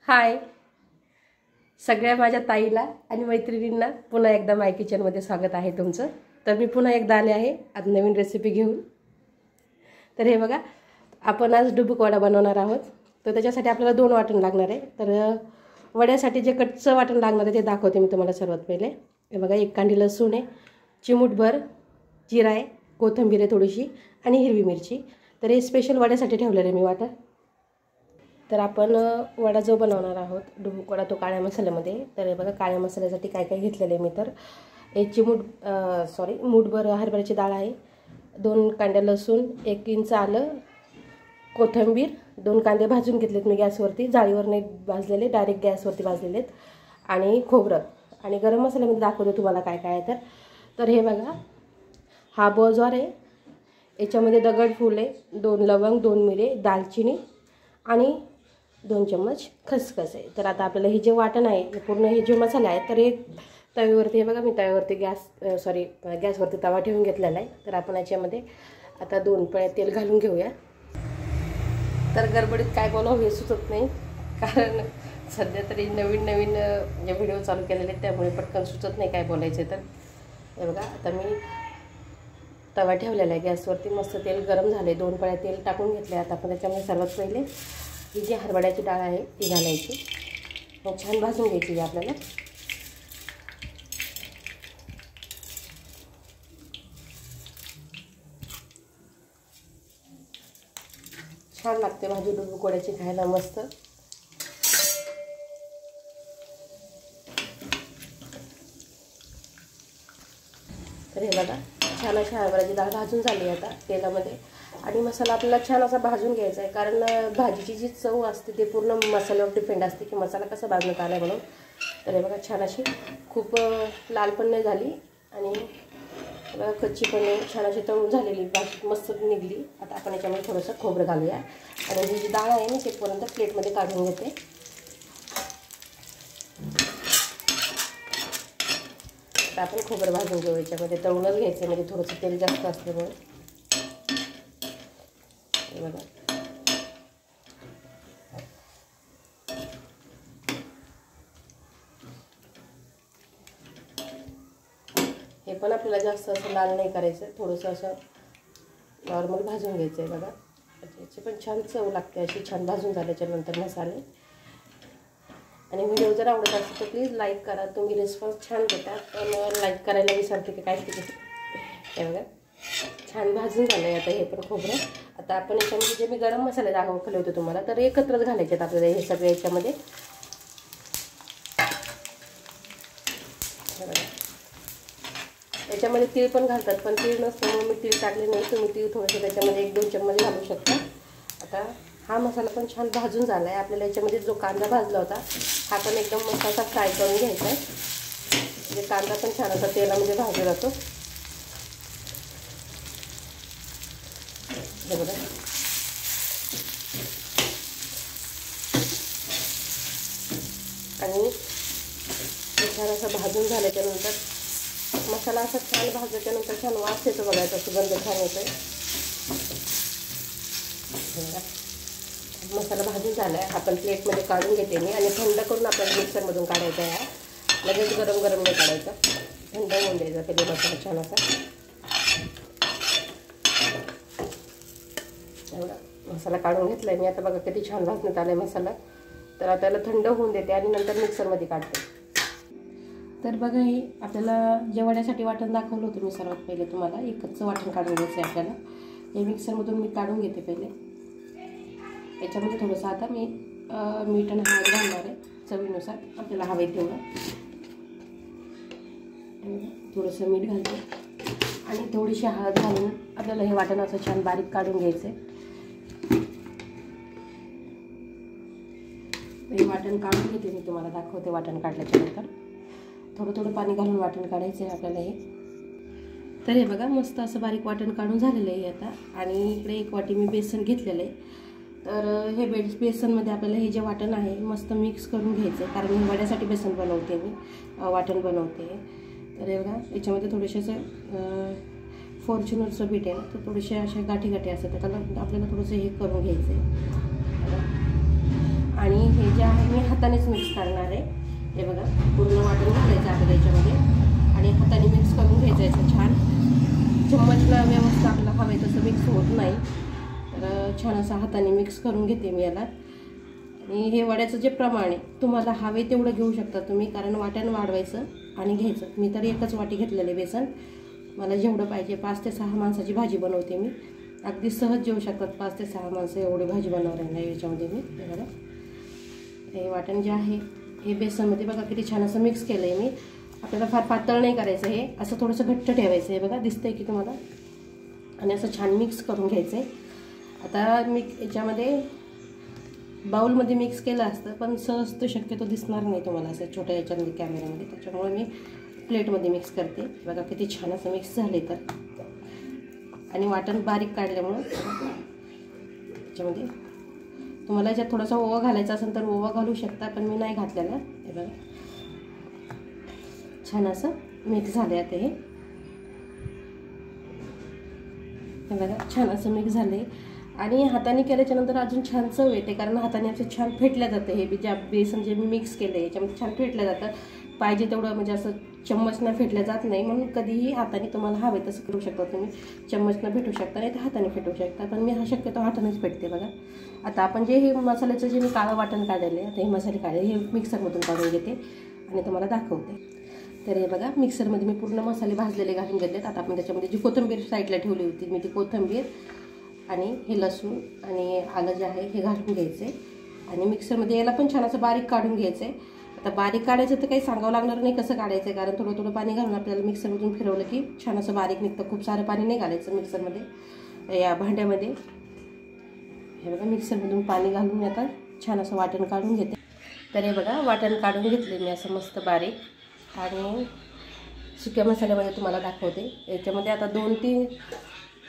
हाय सगळ्या माझ्या ताईला आणि मैत्रिणींना पुन्हा एकदा माय किचनमध्ये स्वागत आहे तुमचं। तर मी पुन्हा एकदा आले आहे आज नवीन रेसिपी घेऊन। तर हे बघा, आपण आज डुबुक वडा बनवणार आहोत। तर त्याच्यासाठी आपल्याला 2 वाटण लागणार आहे। तर वड्यासाठी जे कच्चं वाटण लागणार आहे ते दाखवते मी तुम्हाला सर्वात पहिले। हे बघा, 1 कांडी लसूण आहे, चिमूटभर जिरा आहे, कोथिंबीर आहे थोडीशी आणि हिरवी मिरची। तर हे स्पेशल वड्यासाठी ठेवलेलं आहे मी वाटण। तर आपण वडा जो बनवणार आहोत डुबुक वडा, तो काळ्या मसाल्यामध्ये। तर हे बघा, काळ्या मसाल्यासाठी काय काय घेतलेले मी। तर एक मूठभर हरभऱ्याची डाळ आहे, 2 कांड्या लसूण, 1 इंच आलं, कोथिंबीर, 2 कांदे भाजून घेतलेत मी गॅसवरती, जाळीवर नाही भाजलेले, डायरेक्ट गॅसवरती भाजलेलेत, आणि खोबरं। आणि गरम मसाल्यामध्ये दाखवते तुम्हाला काय काय आहे। तर हे बघा, हा बोजवार आहे, याच्यामध्ये दगडफूल आहे, 2 लवंग, 2 मिरे, दालचिनी आणि 2 चम्मच खसखस आहे। तर आता आपल्याला हे जे वाटण आहे, पूर्ण हे जे मसाले आहेत, तर हे तव्यावरती, हे बघा मी तव्यावरती गॅसवरती तवा ठेवून घेतलेला आहे। तर आपण याच्यामध्ये आता 2 पळ्या तेल घालून घेऊया। तर गडबडीत काय बोलावं हे सुचत नाही, कारण सध्या तरी नवीन जे व्हिडिओ चालू केलेले आहेत त्यामुळे पटकन सुचत नाही काय बोलायचं। तर हे बघा, आता मी तवा ठेवलेला आहे गॅसवरती, मस्त तेल गरम झाले, 2 पळ्या तेल टाकून घेतले। आता आपण त्याच्यामध्ये सर्वात पहिले ही जी हरभऱ्याची डाळ आहे ती घालायची, मग छान भाजून घ्यायची आपल्याला। छान लागते भाजी डुबुक वड्याची खायला मस्त। तर हे बघा, छान अशी हरभऱ्याची डाळ भाजून झाली आता तेलामध्ये, आणि मसाला आपल्याला छान असा भाजून घ्यायचा आहे, कारण भाजीची जी चव असते ते पूर्ण मसाल्यावर डिपेंड असते की मसाला कसा भाजण्यात आला म्हणून। तर हे बघा, छान अशी खूप लाल पण नाही झाली आणि कच्ची पण नाही, छान अशी तळून झालेली भाजी मस्त निघली। आता आपण याच्यामध्ये थोडंसं खोबरं घालूया, आणि ही जी डाळ आहे मी ते पर्यंत प्लेटमध्ये काढून घेते। आता आपण खोबरं भाजून घेऊ, याच्यामध्ये तळूनच घ्यायचं, म्हणजे थोडंसं तेल जास्त असल्यामुळे। बघा, हे पण आपल्याला जास्त असं लाल नाही करायचं, थोडंसं असं नॉर्मल भाजून घ्यायचं आहे। बघा, याची पण छान चव लागते अशी छान भाजून झाल्याच्या नंतर मसाले। आणि व्हिडिओ जर आवडत असेल तर प्लीज लाईक करा, तुम्ही रिस्पॉन्स छान देता, पण लाईक करायला विसरते की काय ते। हे बघा, छान भाजून झालं आहे आता हे पण खोबरं। आता आपण याच्यामध्ये जे मी गरम मसाले दाखवले होते तुम्हाला, तर एकत्रच घालायचे आहेत आपल्याला हे सगळे याच्यामध्ये। याच्यामध्ये तीळ पण घालतात, पण तीळ नसल्यामुळे मी तीळ टाकले नाही, तुम्ही तीळ थोडेसे त्याच्यामध्ये 1-2 चम्मच घालू शकता। आता हा मसाला पण छान भाजून झाला आहे, आपल्याला याच्यामध्ये जो कांदा भाजला होता हा पण एकदम मस्त असा फ्राय करून घ्यायचा आहे, म्हणजे कांदा पण छान असा तेलामध्ये भाजला जातो। हे बघा, आणि छान असं भाजून झाल्याच्यानंतर मसाला असा छान भाजल्याच्यानंतर छान वास येतो, बघायचा सुगंध छान येतोय। मसाला भाजून झाला आहे, आपण प्लेटमध्ये काढून घेते मी, आणि थंड करून आपल्याला मिक्सरमधून काढायचा आहे। लगेच गरम गरम नाही काढायचा, थंड होऊन द्यायचा पहिले मसाला छान असा। एवढा मसाला काढून घेतला आहे मी आता, बघा किती छान भाजण्यात आला आहे मसाला। तर आता त्याला थंड होऊन देते आणि नंतर मिक्सरमध्ये काढते। तर बघा, हे आपल्याला जे वड्यासाठी वाटण दाखवलं होतं मी सर्वात पहिले तुम्हाला, एकच वाटण काढून घ्यायचं आहे आपल्याला। हे मिक्सरमधून मी काढून घेते पहिले। याच्यामध्ये थोडंसं आता मी मीठ आणि हळद घालणार आहे, चवीनुसार आपल्याला हवे तेवढं। थोडंसं मीठ घालते आणि थोडीशी हळद घालून आपल्याला हे वाटण असं छान बारीक काढून घ्यायचं आहे। हे वाटण काढून घेते मी, तुम्हाला दाखवते वाटण काढल्याच्या नंतर। थोडं पाणी घालून वाटण काढायचं आहे आपल्याला हे। तर हे बघा, मस्त असं बारीक वाटण काढून झालेलं आहे आता। आणि इकडे 1 वाटी मी बेसन घेतलेलं आहे। तर हे बेसनमध्ये आपल्याला हे जे वाटण आहे मस्त मिक्स करून घ्यायचं आहे, कारण मी वड्यासाठी बेसन बनवते, मी वाटण बनवते। तर हे बघा, याच्यामध्ये थोडेसे असं फॉर्च्युनरचं पीठ आहे ना, तर थोडेसे अशा गाठी असतात, त्याला आपल्याला थोडंसं हे करून घ्यायचं आहे। आणि हे जे आहे मी हातानेच मिक्स करणार आहे. हे बघा पूर्ण वाटून घालायचं आपल्याला याच्यामध्ये आणि हाताने मिक्स करून घ्यायचं याचं छान. चम्मचला व्यवस्थित आपल्याला हवे तसं मिक्स होत नाही, तर छान असं हाताने मिक्स करून घेते मी याला. आणि हे वड्याचं जे प्रमाण आहे तुम्हाला हवे तेवढं घेऊ शकता तुम्ही, कारण वाट्यानं वाढवायचं आणि घ्यायचं. मी तर एकच वाटी घेतलेले बेसन, मला जेवढं पाहिजे 5 ते 6 माणसाची भाजी बनवते मी. अगदी सहज जेवू शकतात 5 ते 6 माणसं एवढी भाजी बनवणार नाही याच्यामध्ये मी. हे बघा हे वाटण जे आहे हे बेसनमध्ये बघा किती छान असं मिक्स केलं आहे मी. आपल्याला फार पातळ नाही करायचं, हे असं थोडंसं घट्ट ठेवायचं आहे बघा, दिसतंय की तुम्हाला. आणि असं छान मिक्स करून घ्यायचं आहे. आता मी याच्यामध्ये बाउलमध्ये मिक्स केलं असतं, पण सहज तो शक्यतो दिसणार नाही तुम्हाला असं छोट्या याच्यामध्ये कॅमेऱ्यामध्ये, त्याच्यामुळे मी प्लेटमध्ये मिक्स करते. बघा किती छान असं मिक्स झाले तर. आणि वाटण बारीक काढल्यामुळं याच्यामध्ये तुम्हाला याच्यात थोडासा ओवा घालायचा असेल तर ओवा घालू शकता, पण मी नाही घातलेला. हे बघा छान असं मिक्स झाले आता हे बघा छान असं मिक्स झाले. आणि हाताने केल्याच्यानंतर अजून छान चव येते, कारण हाताने असं छान फेटलं जातं. हे जे बेसन जे मी मिक्स केलं आहे याच्यामध्ये छान फेटलं जातं. पाहिजे तेवढं म्हणजे असं चम्मचनं फेटलं जात नाही, म्हणून कधीही हाताने तुम्हाला हवे तसं करू शकता तुम्ही. चम्मचनं फेटू शकता नाही तर हाताने फेटू शकता, पण मी हा शक्यतो हातानेच फेटते. बघा आता आपण जे हे मसाल्याचं जे मी काळं वाटण काढलेलं आहे, आता हे मसाले काढले हे मिक्सरमधून काढून घेते आणि तुम्हाला दाखवते. तर हे बघा मिक्सरमध्ये मी पूर्ण मसाले भाजलेले घालून घेतलेत. आता आपण त्याच्यामध्ये जी कोथिंबीर साईडला ठेवली होती मी, ती कोथिंबीर आणि हे लसूण आणि आलं जे आहे हे घालून घ्यायचे आणि मिक्सरमध्ये याला पण छान असं बारीक काढून घ्यायचं आहे. आता बारीक काढायचं तर काही सांगावं लागणार नाही कसं काढायचं आहे, कारण थोडं थोडं पाणी घालून आपल्याला मिक्सरमधून फिरवलं की छान असं बारीक निघतं. खूप सारं पाणी नाही घालायचं मिक्सरमध्ये. या भांड्यामध्ये हे बघा मिक्सरमधून पाणी घालून आता छान असं वाटण काढून घेते. तर हे बघा वाटण काढून घेतले मी असं मस्त बारीक. आणि सुक्या मसाल्यामध्ये तुम्हाला दाखवते. याच्यामध्ये आता 2 ते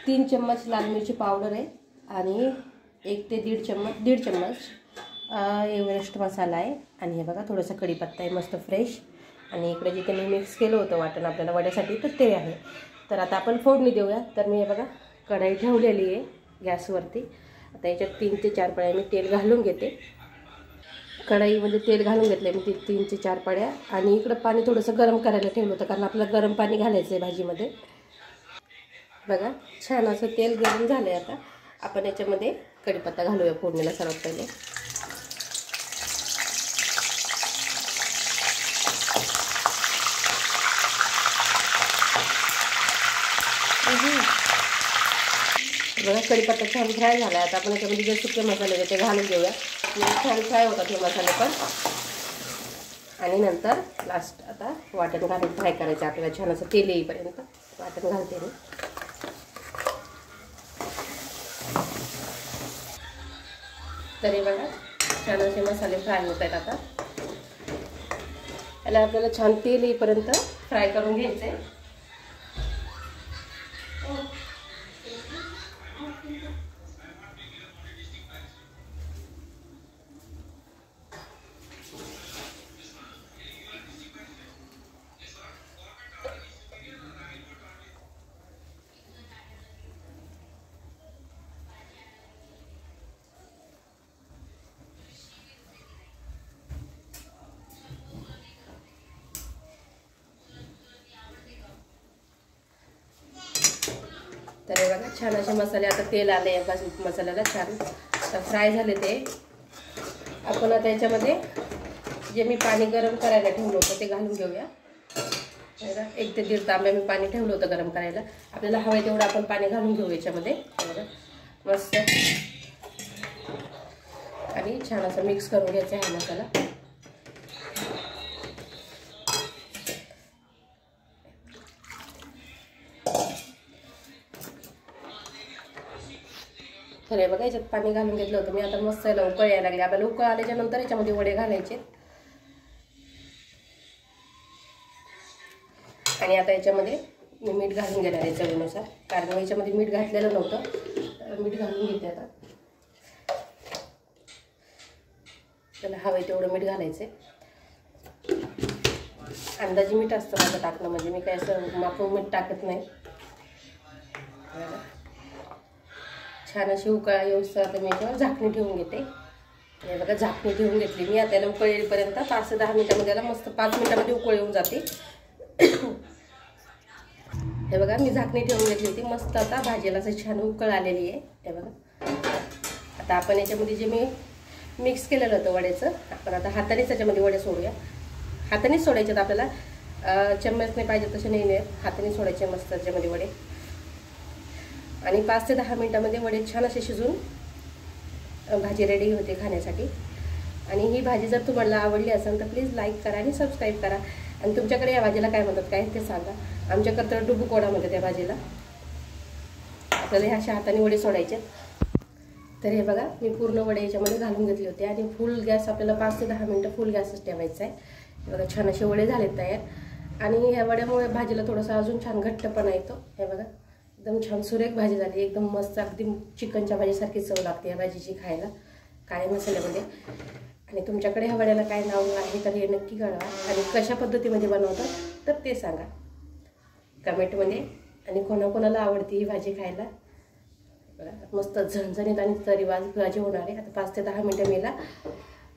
3 चम्मच लाल मिरची पावडर आहे आणि 1 ते 1.5 चम्मच एव्हरेस्ट मसाला आहे. आणि हे बघा थोडंसं कढीपत्ता आहे मस्त फ्रेश. आणि इकडे जिथे मी मिक्स केलं होतं वाटण आपल्याला वड्यासाठी तर ते आहे. तर आता आपण फोडणी देऊया. तर मी हे बघा कढई ठेवलेली आहे गॅसवरती. आता याच्यात 3 ते 4 पळ्या मी तेल घालून घेते. कढईमध्ये तेल घालून घेतलं आहे मी 3 ते 4 पळ्या. आणि इकडं पाणी थोडंसं गरम करायला ठेवलं होतं, कारण आपल्याला गरम पाणी घालायचं आहे भाजीमध्ये. बघा छान असं तेल गरम झालं आहे. आता आपण याच्यामध्ये कढीपत्ता घालूया फोडणीला सर्वात पहिले. बघा कढीपत्ता छान फ्राय झाला आहे. आता आपण याच्यामध्ये जे सुके मसाले होते ते घालून घेऊया. छान फ्राय होतात हे मसाले पण. आणि नंतर लास्ट आता वाटण घालून फ्राय करायचं आपल्याला छान असं तेल येईपर्यंत. वाटण घालते मी. तरी बघा छान असे मसाले फ्राय होत आहेत. आता याला आपल्याला छान तेल येईपर्यंत फ्राय करून घ्यायचं आहे. तर हे बघा छान असे मसाले आता तेल आले या मसाल्याला छान फ्राय झाले ते. आपण आता याच्यामध्ये जे मी पाणी गरम करायला ठेवलं होतं ते घालून घेऊया. 1 ते 1.5 तांब्या मी पाणी ठेवलं होतं गरम करायला. आपल्याला हवं तेवढं आपण पाणी घालून घेऊ याच्यामध्ये मस्त. आणि छान असं मिक्स करून घ्यायचं आहे मसाला. तर हे बघा याच्यात पाणी घालून घेतलं होतं मी. आता मस्त याला उकळ यायला लागली. आपल्याला उकळ आल्याच्या नंतर याच्यामध्ये वडे घालायचे. आणि आता याच्यामध्ये मी मीठ घालून घेणार आहे चवीनुसार, कारण याच्यामध्ये मीठ घातलेलं नव्हतं. मीठ घालून घेते आता. त्याला हवं तेवढं मीठ घालायचं. अंदाजी मीठ असतं माझं टाकणं, म्हणजे मी काय असं मापून मीठ टाकत नाही. छान अशी उकळा येऊस आता मी याच्यावर झाकणी ठेवून घेते. हे बघा झाकणी ठेवून घेतली मी. आता याला उकळ येईपर्यंत 5 ते 10 मिनिटामध्ये याला मस्त 5 मिनिटामध्ये उकळ येऊन जाते. हे बघा मी झाकणी ठेवून घेतली होती. मस्त आता भाजीला असं छान उकळ आलेली आहे. हे बघा आता आपण याच्यामध्ये जे मी मिक्स केलेलं होतं वड्याचं, आपण आता हातानेच त्याच्यामध्ये वडे सोडूया. हातानेच सोडायचे आपल्याला, चम्मच नाही पाहिजे तसे नाही, हाताने सोडायचे मस्त त्याच्यामध्ये वडे. आणि 5 ते 10 मिनिटामध्ये वडे छान असे शिजून भाजी रेडी होते खाण्यासाठी. आणि ही भाजी जर तुम्हाला आवडली असेल तर प्लीज लाईक करा आणि सबस्क्राईब करा. आणि तुमच्याकडे या भाजीला काय म्हणतात काय ते सांगा. आमच्याकडे तर डुबुकोडा म्हणतात त्या भाजीला. आपल्याला ह्या अशा हाताने वडे सोडायचे. तर हे बघा मी पूर्ण वडे याच्यामध्ये घालून घेतले होते. आणि फुल गॅस आपल्याला 5 ते 10 मिनिटं फुल गॅसच ठेवायचा आहे. हे बघा छान असे वडे झालेत तयार. आणि ह्या वड्यामुळे भाजीला थोडासा अजून छान घट्टपणा येतो. हे बघा एकदम छान सुरेख भाजी झाली, एकदम मस्त, अगदी चिकनच्या भाजीसारखी चव लागते या भाजीची खायला काळ्या मसाल्यामध्ये. आणि तुमच्याकडे ह्या वड्याला काय नाव आहे तर हे नक्की कळवा. आणि कशा पद्धतीमध्ये बनवतात तर ते सांगा कमेंटमध्ये. आणि कोणाकोणाला आवडते ही भाजी खायला. बघा मस्त झणझणीत आणि तरीवाज भाजी होणार आहे. आता 5 ते 10 मिनिटं मी याला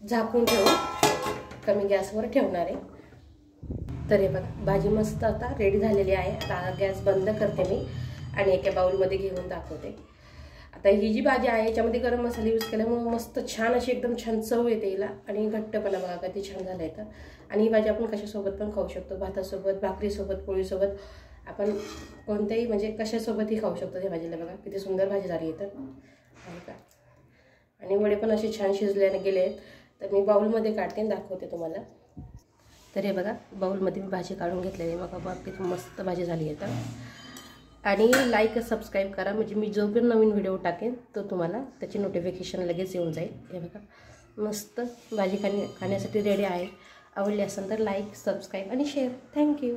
झाकून ठेवून कमी गॅसवर ठेवणार आहे. तर हे बघा भाजी मस्त आता रेडी झालेली आहे. आता गॅस बंद करते मी आणि एका बाउलमध्ये घेऊन दाखवते. आता ही जी भाजी आहे याच्यामध्ये गरम मसाले यूज केल्यामुळे मस्त छान अशी एकदम छान चव येते हिला. आणि घट्टपणा बघा किती छान झाला आहे. आणि ही भाजी आपण कशासोबत पण खाऊ शकतो, भातासोबत, भाकरीसोबत, पोळीसोबत, आपण कोणत्याही म्हणजे कशासोबतही खाऊ शकतो. त्या भाजीला बघा किती सुंदर भाजी झाली आहे तर. आणि वडे पण असे छान शिजल्याने गेले आहेत. तर मी बाउलमध्ये काढते आणि दाखवते तुम्हाला. तर हे बघा बाउलमध्ये मी भाजी काढून घेतलेली आहे. बघा किती मस्त भाजी झाली आहे तर. आणि लाईक सबस्क्राईब करा, म्हणजे मी जो पण नवीन व्हिडिओ टाकेन तो तुम्हाला त्याची नोटिफिकेशन लगेच येऊन जाईल. हे बघा मस्त भाजी खाण्यासाठी रेडी आहे. आवडली असेल तर लाईक, सबस्क्राईब आणि शेअर. थँक्यू.